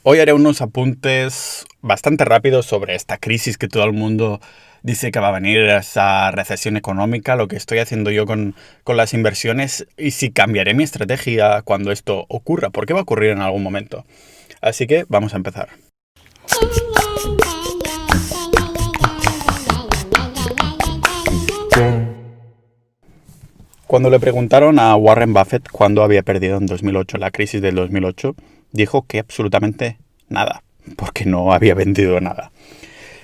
Hoy haré unos apuntes bastante rápidos sobre esta crisis que todo el mundo dice que va a venir, esa recesión económica, lo que estoy haciendo yo con las inversiones y si cambiaré mi estrategia cuando esto ocurra, porque va a ocurrir en algún momento. Así que vamos a empezar. Cuando le preguntaron a Warren Buffett cuándo había perdido en 2008, la crisis del 2008, dijo que absolutamente nada, porque no había vendido nada.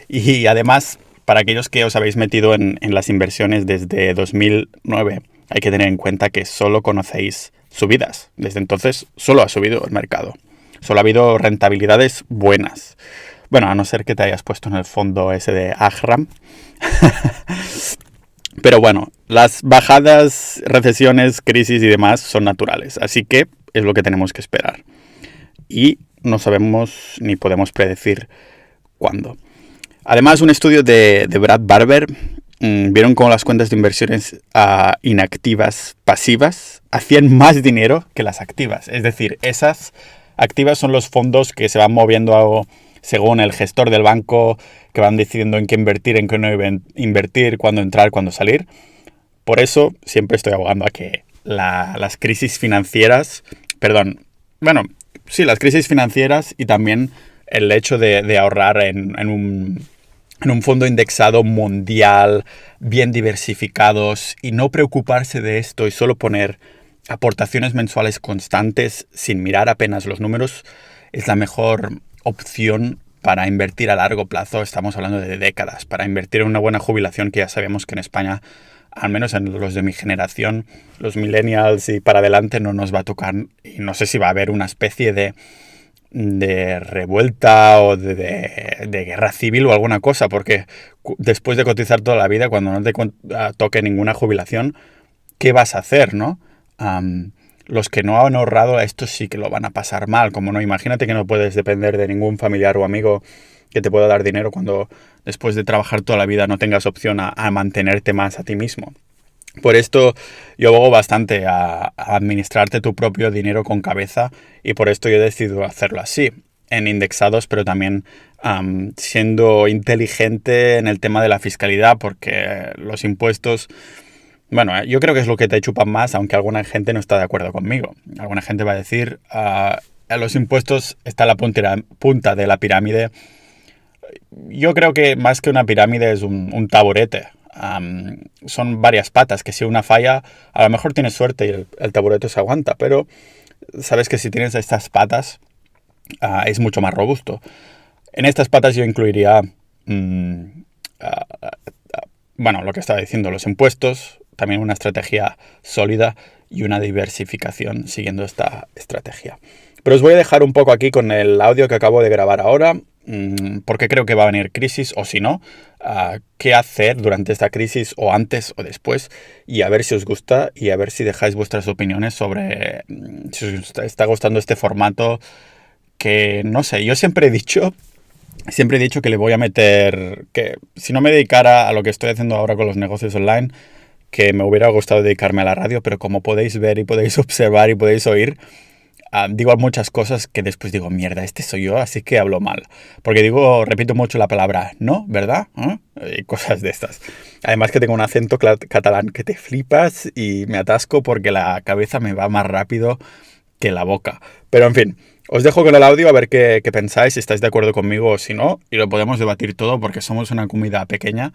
Y además, para aquellos que os habéis metido en las inversiones desde 2009, hay que tener en cuenta que solo conocéis subidas. Desde entonces solo ha subido el mercado. Solo ha habido rentabilidades buenas. Bueno, a no ser que te hayas puesto en el fondo ese de Ahram. Pero bueno, las bajadas, recesiones, crisis y demás son naturales. Así que es lo que tenemos que esperar. Y no sabemos ni podemos predecir cuándo. Además, un estudio de Brad Barber vieron cómo las cuentas de inversiones inactivas pasivas hacían más dinero que las activas. Es decir, esas activas son los fondos que se van moviendo según el gestor del banco, que van decidiendo en qué invertir, en qué no invertir, cuándo entrar, cuándo salir. Por eso siempre estoy abogando a que las crisis financieras, las crisis financieras y también el hecho de ahorrar en un fondo indexado mundial, bien diversificados y no preocuparse de esto y solo poner aportaciones mensuales constantes sin mirar apenas los números es la mejor opción para invertir a largo plazo. Estamos hablando de décadas, para invertir en una buena jubilación, que ya sabemos que en España, al menos en los de mi generación, los millennials y para adelante, no nos va a tocar, y no sé si va a haber una especie de revuelta o de guerra civil o alguna cosa, porque después de cotizar toda la vida, cuando no te toque ninguna jubilación, ¿qué vas a hacer, no? Los que no han ahorrado, a estos sí que lo van a pasar mal. Como no, imagínate que no puedes depender de ningún familiar o amigo que te pueda dar dinero cuando después de trabajar toda la vida no tengas opción a mantenerte más a ti mismo. Por esto yo abogo bastante a administrarte tu propio dinero con cabeza y por esto yo he decidido hacerlo así, en indexados, pero también siendo inteligente en el tema de la fiscalidad, porque los impuestos, bueno, yo creo que es lo que te chupan más, aunque alguna gente no está de acuerdo conmigo. Alguna gente va a decir, a los impuestos está la punta de la pirámide. Yo creo que más que una pirámide es un taburete. Son varias patas, que si una falla, a lo mejor tienes suerte y el taburete se aguanta, pero sabes que si tienes estas patas, es mucho más robusto. En estas patas yo incluiría, lo que estaba diciendo, los impuestos, también una estrategia sólida y una diversificación siguiendo esta estrategia. Pero os voy a dejar un poco aquí con el audio que acabo de grabar ahora, porque creo que va a venir crisis, o si no, qué hacer durante esta crisis o antes o después, y a ver si os gusta y a ver si dejáis vuestras opiniones sobre si os está gustando este formato, que no sé, yo siempre he dicho que le voy a meter, que si no me dedicara a lo que estoy haciendo ahora con los negocios online, que me hubiera gustado dedicarme a la radio, pero como podéis ver y podéis observar y podéis oír, digo muchas cosas que después digo, mierda, este soy yo, así que hablo mal. Porque repito mucho la palabra no, ¿verdad? Y cosas de estas. Además que tengo un acento catalán que te flipas y me atasco porque la cabeza me va más rápido que la boca. Pero en fin, os dejo con el audio a ver qué pensáis, si estáis de acuerdo conmigo o si no, y lo podemos debatir todo porque somos una comunidad pequeña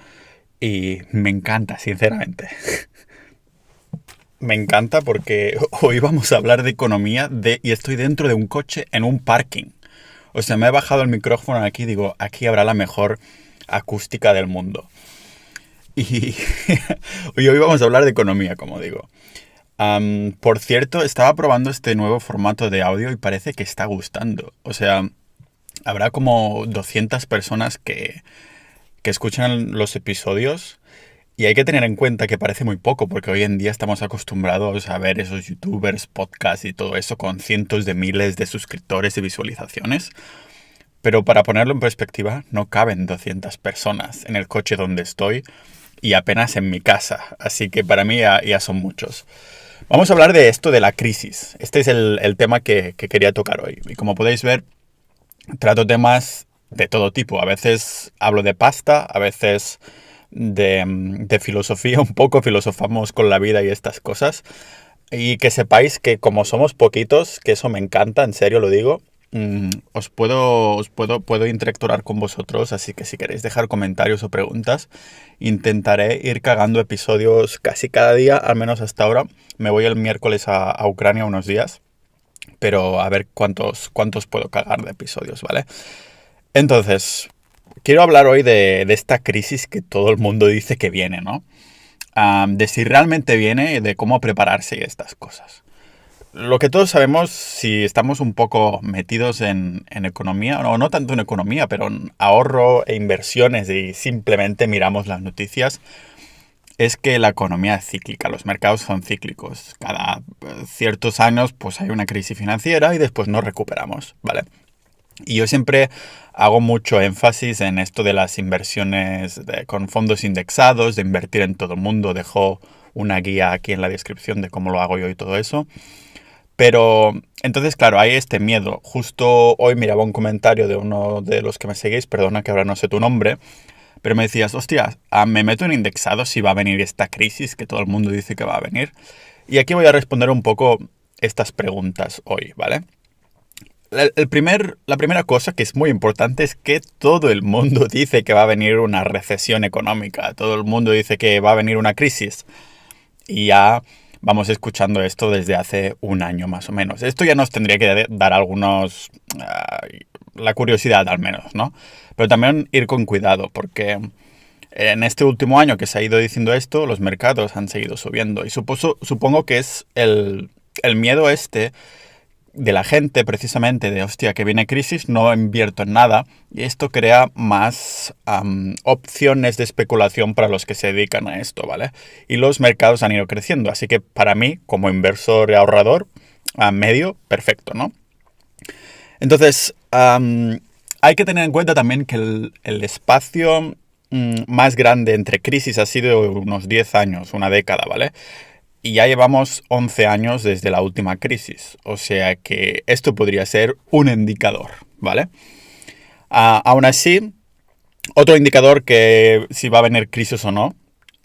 y me encanta, sinceramente. Me encanta porque hoy vamos a hablar de economía y estoy dentro de un coche en un parking. O sea, me he bajado el micrófono aquí y digo, aquí habrá la mejor acústica del mundo. Y hoy vamos a hablar de economía, como digo. Por cierto, estaba probando este nuevo formato de audio y parece que está gustando. O sea, habrá como 200 personas que escuchan los episodios. Y hay que tener en cuenta que parece muy poco, porque hoy en día estamos acostumbrados a ver esos youtubers, podcasts y todo eso con cientos de miles de suscriptores y visualizaciones. Pero para ponerlo en perspectiva, no caben 200 personas en el coche donde estoy y apenas en mi casa. Así que para mí ya son muchos. Vamos a hablar de esto de la crisis. Este es el tema que quería tocar hoy. Y como podéis ver, trato temas de todo tipo. A veces hablo de pasta, a veces de filosofía un poco, filosofamos con la vida y estas cosas. Y que sepáis que como somos poquitos, que eso me encanta, en serio lo digo, puedo interactuar con vosotros, así que si queréis dejar comentarios o preguntas, intentaré ir cagando episodios casi cada día, al menos hasta ahora. Me voy el miércoles a Ucrania unos días, pero a ver cuántos puedo cagar de episodios, ¿vale? Entonces, quiero hablar hoy de esta crisis que todo el mundo dice que viene, ¿no? De si realmente viene y de cómo prepararse y estas cosas. Lo que todos sabemos, si estamos un poco metidos en economía, o no tanto en economía, pero en ahorro e inversiones y simplemente miramos las noticias, es que la economía es cíclica, los mercados son cíclicos. Cada ciertos años pues hay una crisis financiera y después nos recuperamos, ¿vale? Y yo siempre hago mucho énfasis en esto de las inversiones con fondos indexados, de invertir en todo el mundo. Dejo una guía aquí en la descripción de cómo lo hago yo y todo eso. Pero entonces, claro, hay este miedo. Justo hoy miraba un comentario de uno de los que me seguís, perdona que ahora no sé tu nombre, pero me decías, hostia, me meto en indexado si va a venir esta crisis que todo el mundo dice que va a venir. Y aquí voy a responder un poco estas preguntas hoy, ¿vale? La primera cosa que es muy importante es que todo el mundo dice que va a venir una recesión económica, todo el mundo dice que va a venir una crisis. Y ya vamos escuchando esto desde hace un año más o menos. Esto ya nos tendría que dar la curiosidad al menos, ¿no? Pero también ir con cuidado, porque en este último año que se ha ido diciendo esto, los mercados han seguido subiendo. Y supongo que es el miedo este de la gente, precisamente, de hostia, que viene crisis, no invierto en nada. Y esto crea más opciones de especulación para los que se dedican a esto, ¿vale? Y los mercados han ido creciendo. Así que para mí, como inversor y ahorrador, a medio, perfecto, ¿no? Entonces, hay que tener en cuenta también que el espacio más grande entre crisis ha sido unos 10 años, una década, ¿vale? Y ya llevamos 11 años desde la última crisis, o sea que esto podría ser un indicador, ¿vale? Aún así, otro indicador que si va a venir crisis o no,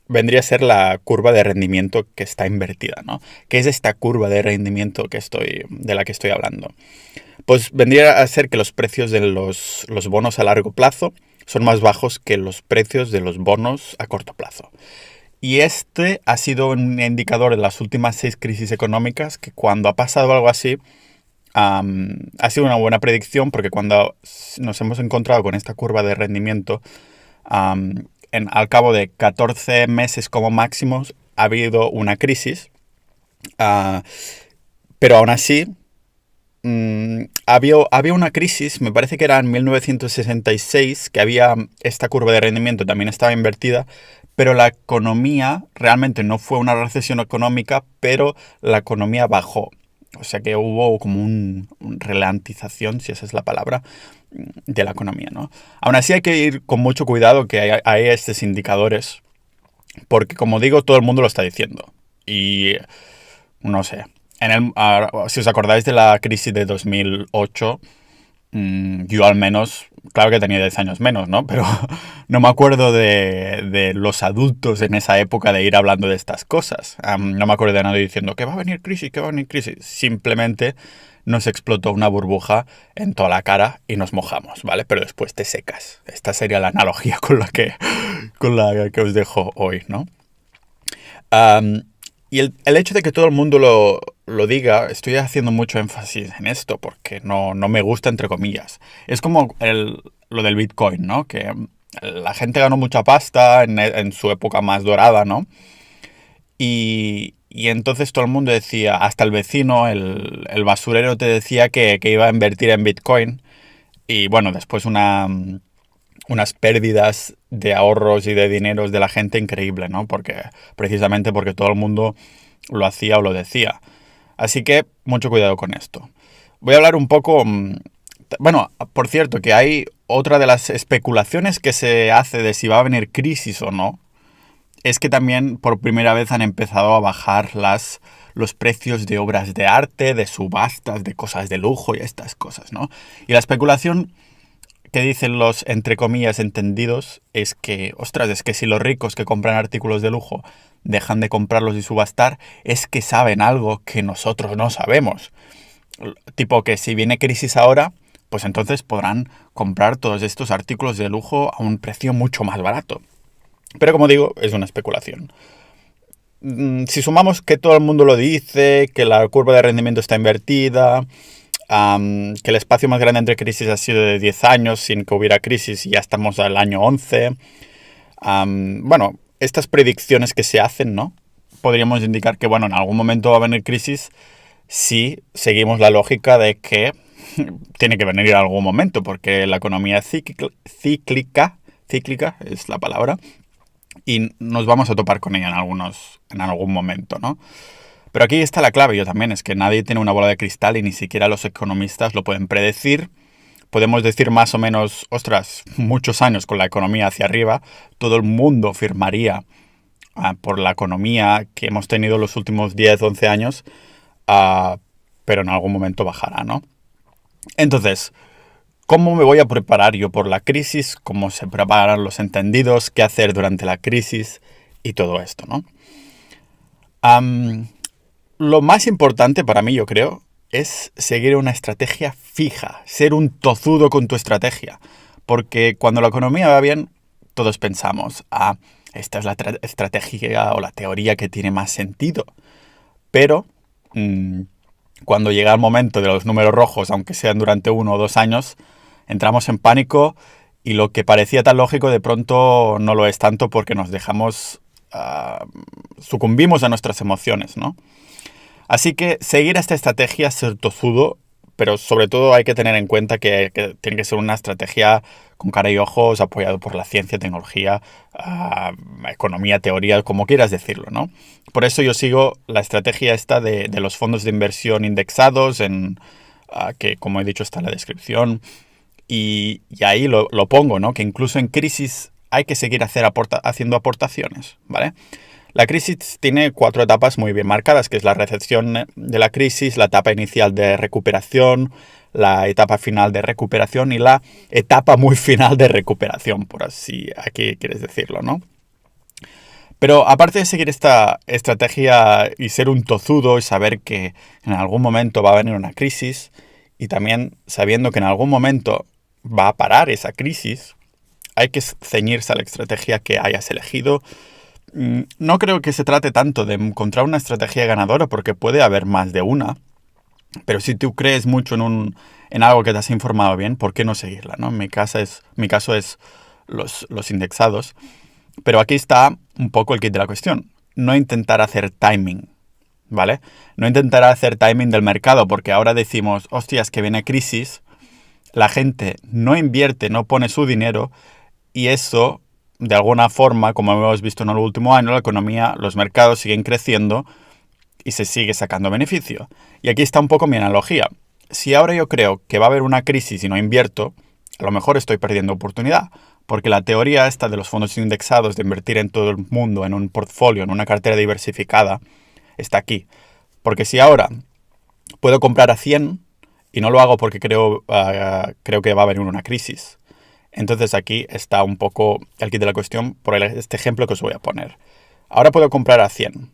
vendría a ser la curva de rendimiento que está invertida, ¿no? ¿Qué es esta curva de rendimiento de la que estoy hablando? Pues vendría a ser que los precios de los bonos a largo plazo son más bajos que los precios de los bonos a corto plazo. Y este ha sido un indicador en las últimas 6 crisis económicas que cuando ha pasado algo así, ha sido una buena predicción porque cuando nos hemos encontrado con esta curva de rendimiento, al cabo de 14 meses como máximos ha habido una crisis, pero aún así había una crisis, me parece que era en 1966, que había esta curva de rendimiento, también estaba invertida, pero la economía realmente no fue una recesión económica, pero la economía bajó. O sea que hubo como un ralentización, si esa es la palabra, de la economía, ¿no? Aún así hay que ir con mucho cuidado que hay estos indicadores, porque como digo, todo el mundo lo está diciendo. Y no sé, si os acordáis de la crisis de 2008, yo al menos, claro que tenía 10 años menos, ¿no? Pero no me acuerdo de los adultos en esa época de ir hablando de estas cosas. No me acuerdo de nadie diciendo que va a venir crisis, que va a venir crisis. Simplemente nos explotó una burbuja en toda la cara y nos mojamos, ¿vale? Pero después te secas. Esta sería la analogía con la que os dejo hoy, ¿no? Y el hecho de que todo el mundo lo diga, estoy haciendo mucho énfasis en esto porque no me gusta, entre comillas. Es como lo del Bitcoin, ¿no? Que la gente ganó mucha pasta en su época más dorada, ¿no? Y entonces todo el mundo decía, hasta el vecino, el basurero te decía que iba a invertir en Bitcoin. Y bueno, después unas pérdidas de ahorros y de dineros de la gente increíble, ¿no? Precisamente porque todo el mundo lo hacía o lo decía. Así que mucho cuidado con esto. Voy a hablar un poco... Bueno, por cierto, que hay otra de las especulaciones que se hace de si va a venir crisis o no, es que también por primera vez han empezado a bajar los precios de obras de arte, de subastas, de cosas de lujo y estas cosas, ¿no? Y la especulación que dicen los, entre comillas, entendidos, es que, ostras, es que si los ricos que compran artículos de lujo dejan de comprarlos y subastar, es que saben algo que nosotros no sabemos. Tipo que si viene crisis ahora, pues entonces podrán comprar todos estos artículos de lujo a un precio mucho más barato. Pero como digo, es una especulación. Si sumamos que todo el mundo lo dice, que la curva de rendimiento está invertida, que el espacio más grande entre crisis ha sido de 10 años sin que hubiera crisis y ya estamos al año 11. Bueno, estas predicciones que se hacen, ¿no? Podríamos indicar que, bueno, en algún momento va a venir crisis si seguimos la lógica de que tiene que venir en algún momento, porque la economía es cíclica es la palabra, y nos vamos a topar con ella en algún momento, ¿no? Pero aquí está la clave, yo también, es que nadie tiene una bola de cristal y ni siquiera los economistas lo pueden predecir. Podemos decir más o menos, ostras, muchos años con la economía hacia arriba, todo el mundo firmaría por la economía que hemos tenido los últimos 10, 11 años, pero en algún momento bajará, ¿no? Entonces, ¿cómo me voy a preparar yo por la crisis? ¿Cómo se preparan los entendidos? ¿Qué hacer durante la crisis? Y todo esto, ¿no? Lo más importante para mí, yo creo, es seguir una estrategia fija, ser un tozudo con tu estrategia. Porque cuando la economía va bien, todos pensamos, esta es la estrategia o la teoría que tiene más sentido. Pero cuando llega el momento de los números rojos, aunque sean durante 1 o 2 años, entramos en pánico y lo que parecía tan lógico de pronto no lo es tanto porque nos dejamos, sucumbimos a nuestras emociones, ¿no? Así que seguir esta estrategia, ser tozudo, pero sobre todo hay que tener en cuenta que tiene que ser una estrategia con cara y ojos, apoyado por la ciencia, tecnología, economía, teoría, como quieras decirlo, ¿no? Por eso yo sigo la estrategia esta de los fondos de inversión indexados, que como he dicho está en la descripción, y ahí lo pongo, ¿no? Que incluso en crisis hay que seguir haciendo aportaciones, ¿vale? La crisis tiene 4 etapas muy bien marcadas, que es la recepción de la crisis, la etapa inicial de recuperación, la etapa final de recuperación y la etapa muy final de recuperación, por así aquí quieres decirlo, ¿no? Pero aparte de seguir esta estrategia y ser un tozudo y saber que en algún momento va a venir una crisis y también sabiendo que en algún momento va a parar esa crisis, hay que ceñirse a la estrategia que hayas elegido. No creo que se trate tanto de encontrar una estrategia ganadora porque puede haber más de una, pero si tú crees mucho en algo que te has informado bien, ¿por qué no seguirla, no? Mi caso es los indexados, pero aquí está un poco el kit de la cuestión. No intentar hacer timing, ¿vale? No intentar hacer timing del mercado porque ahora decimos, hostias, que viene crisis, la gente no invierte, no pone su dinero y eso, de alguna forma, como hemos visto en el último año, la economía, los mercados siguen creciendo y se sigue sacando beneficio. Y aquí está un poco mi analogía. Si ahora yo creo que va a haber una crisis y no invierto, a lo mejor estoy perdiendo oportunidad, porque la teoría esta de los fondos indexados, de invertir en todo el mundo, en un portfolio, en una cartera diversificada, está aquí. Porque si ahora puedo comprar a 100 y no lo hago porque creo que va a venir una crisis, entonces aquí está un poco el kit de la cuestión por este ejemplo que os voy a poner. Ahora puedo comprar a 100,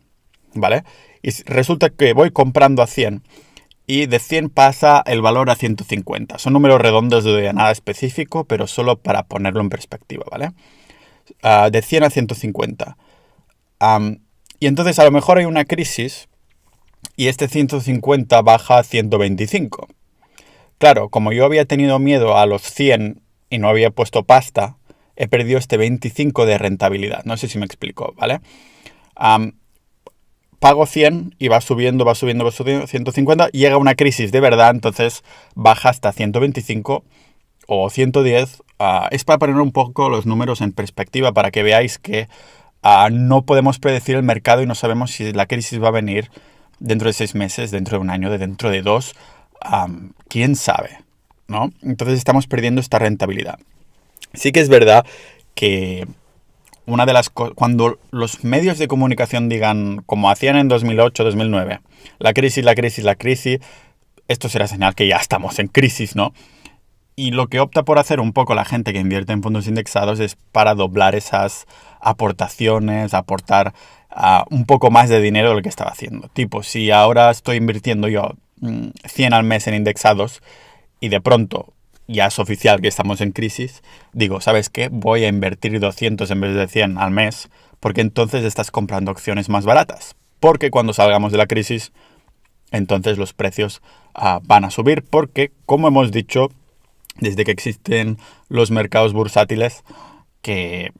¿vale? Y resulta que voy comprando a 100 y de 100 pasa el valor a 150. Son números redondos de nada específico, pero solo para ponerlo en perspectiva, ¿vale? De 100 a 150. Y entonces a lo mejor hay una crisis y este 150 baja a 125. Claro, como yo había tenido miedo a los 100 y no había puesto pasta, he perdido este 25 de rentabilidad. No sé si me explico, ¿vale? Pago 100 y va subiendo, 150, llega una crisis de verdad, entonces baja hasta 125 o 110. Es para poner un poco los números en perspectiva para que veáis que no podemos predecir el mercado y no sabemos si la crisis va a venir dentro de 6 meses, dentro de un año, dentro de 2. ¿Quién sabe? ¿No? Entonces estamos perdiendo esta rentabilidad. Sí que es verdad que cuando los medios de comunicación digan, como hacían en 2008, 2009, la crisis, la crisis, la crisis, esto será señal que ya estamos en crisis, ¿no? Y lo que opta por hacer un poco la gente que invierte en fondos indexados es para doblar esas aportaciones, aportar un poco más de dinero de lo que estaba haciendo. Tipo, si ahora estoy invirtiendo yo 100 al mes en indexados y de pronto ya es oficial que estamos en crisis, digo, ¿sabes qué? Voy a invertir 200 en vez de 100 al mes, porque entonces estás comprando acciones más baratas. Porque cuando salgamos de la crisis, entonces los precios van a subir, porque, como hemos dicho, desde que existen los mercados bursátiles, que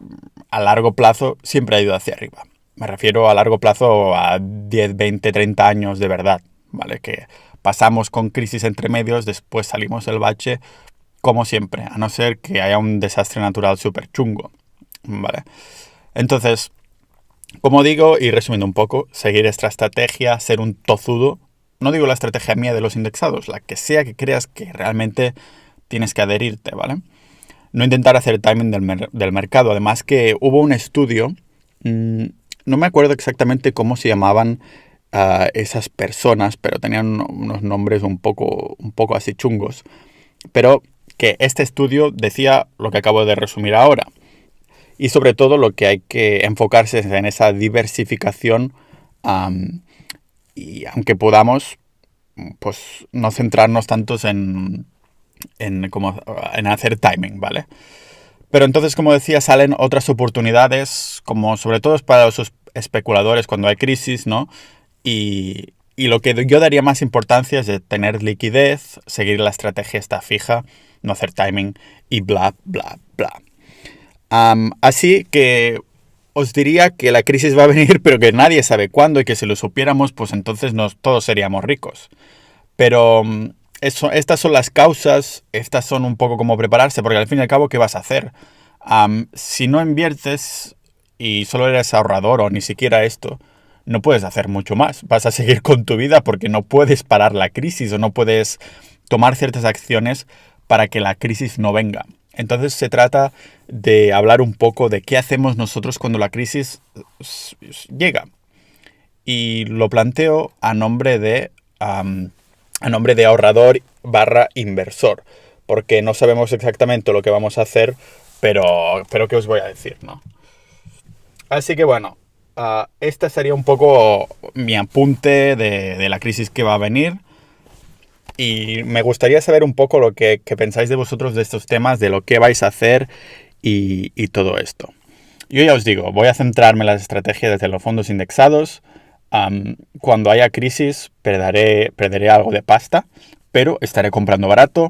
a largo plazo siempre ha ido hacia arriba. Me refiero a largo plazo a 10, 20, 30 años de verdad, ¿vale? Que pasamos con crisis entre medios, después salimos del bache, como siempre, a no ser que haya un desastre natural súper chungo, ¿vale? Entonces, como digo, y resumiendo un poco, seguir esta estrategia, ser un tozudo, no digo la estrategia mía de los indexados, la que sea que creas que realmente tienes que adherirte, ¿vale? No intentar hacer timing del mercado. Además que hubo un estudio, no me acuerdo exactamente cómo se llamaban esas personas, pero tenían unos nombres un poco así chungos. Pero que este estudio decía lo que acabo de resumir ahora. Y sobre todo lo que hay que enfocarse es en esa diversificación y aunque podamos, pues no centrarnos tantos en hacer timing, ¿vale? Pero entonces, como decía, salen otras oportunidades, como sobre todo es para los especuladores cuando hay crisis, ¿no? Y lo que yo daría más importancia es de tener liquidez, seguir la estrategia esta fija, no hacer timing y bla, bla, bla. Así que os diría que la crisis va a venir, pero que nadie sabe cuándo y que si lo supiéramos, pues entonces todos seríamos ricos. Pero estas son las causas, estas son un poco como prepararse, porque al fin y al cabo, ¿qué vas a hacer? Si no inviertes y solo eres ahorrador o ni siquiera esto, no puedes hacer mucho más. Vas a seguir con tu vida porque no puedes parar la crisis o no puedes tomar ciertas acciones para que la crisis no venga. Entonces se trata de hablar un poco de qué hacemos nosotros cuando la crisis llega. Y lo planteo a nombre de ahorrador barra inversor, porque no sabemos exactamente lo que vamos a hacer, pero ¿qué os voy a decir, no? Así que bueno, este sería un poco mi apunte de la crisis que va a venir. Y me gustaría saber un poco lo que pensáis de vosotros de estos temas, de lo que vais a hacer y todo esto. Yo ya os digo, voy a centrarme en las estrategias de los fondos indexados. Cuando haya crisis perderé algo de pasta, pero estaré comprando barato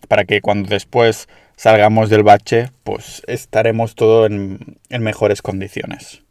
para que cuando después salgamos del bache, pues estaremos todo en mejores condiciones.